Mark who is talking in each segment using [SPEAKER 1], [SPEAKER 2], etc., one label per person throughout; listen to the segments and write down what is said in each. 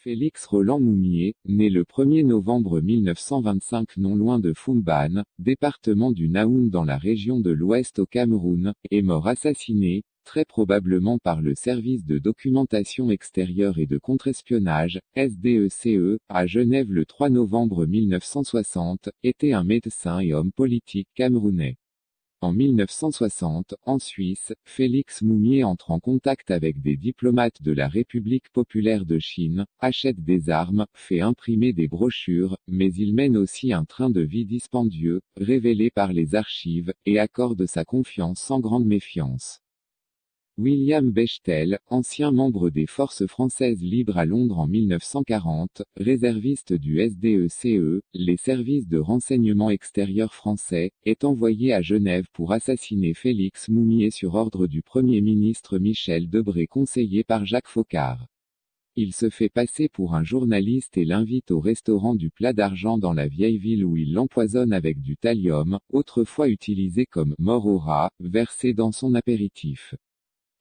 [SPEAKER 1] Félix Roland Moumié, né le 1er novembre 1925 non loin de Foumban, département du Nahoum dans la région de l'Ouest au Cameroun, est mort assassiné, très probablement par le Service de documentation extérieure et de contre-espionnage, SDECE, à Genève le 3 novembre 1960, était un médecin et homme politique camerounais. En 1960, en Suisse, Félix Moumié entre en contact avec des diplomates de la République populaire de Chine, achète des armes, fait imprimer des brochures, mais il mène aussi un train de vie dispendieux, révélé par les archives, et accorde sa confiance sans grande méfiance. William Bechtel, ancien membre des Forces françaises libres à Londres en 1940, réserviste du SDECE, les services de renseignement extérieur français, est envoyé à Genève pour assassiner Félix Moumié sur ordre du Premier ministre Michel Debré conseillé par Jacques Foccart. Il se fait passer pour un journaliste et l'invite au restaurant du Plat d'Argent dans la vieille ville où il l'empoisonne avec du thallium, autrefois utilisé comme « mort au rat », versé dans son apéritif.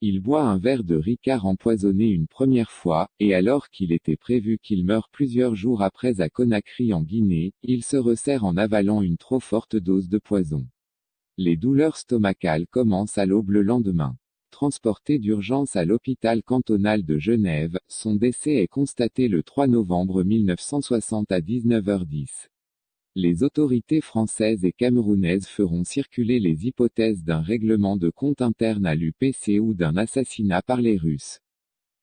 [SPEAKER 1] Il boit un verre de Ricard empoisonné une première fois, et alors qu'il était prévu qu'il meure plusieurs jours après à Conakry en Guinée, il se resserre en avalant une trop forte dose de poison. Les douleurs stomacales commencent à l'aube le lendemain. Transporté d'urgence à l'hôpital cantonal de Genève, son décès est constaté le 3 novembre 1960 à 19h10. Les autorités françaises et camerounaises feront circuler les hypothèses d'un règlement de compte interne à l'UPC ou d'un assassinat par les Russes.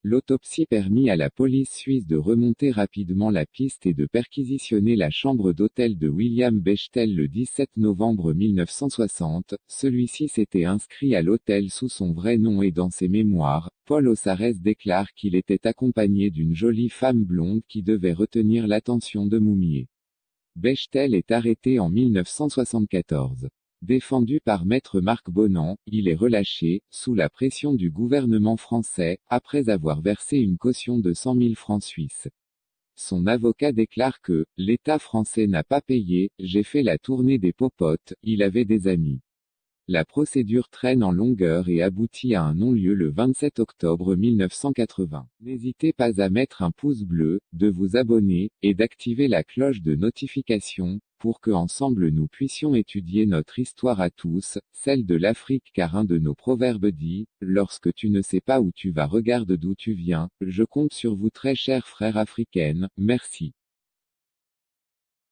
[SPEAKER 1] L'autopsie permit à la police suisse de remonter rapidement la piste et de perquisitionner la chambre d'hôtel de William Bechtel le 17 novembre 1960. Celui-ci s'était inscrit à l'hôtel sous son vrai nom et dans ses mémoires, Paul Ossarès déclare qu'il était accompagné d'une jolie femme blonde qui devait retenir l'attention de Moumié. Bechtel est arrêté en 1974. Défendu par Maître Marc Bonan, il est relâché, sous la pression du gouvernement français, après avoir versé une caution de 100 000 francs suisses. Son avocat déclare que « l'État français n'a pas payé, j'ai fait la tournée des popotes, il avait des amis ». La procédure traîne en longueur et aboutit à un non-lieu le 27 octobre 1980. N'hésitez pas à mettre un pouce bleu, de vous abonner, et d'activer la cloche de notification, pour que ensemble nous puissions étudier notre histoire à tous, celle de l'Afrique car un de nos proverbes dit, « Lorsque tu ne sais pas où tu vas regarde d'où tu viens », je compte sur vous très chers frères africaines, merci.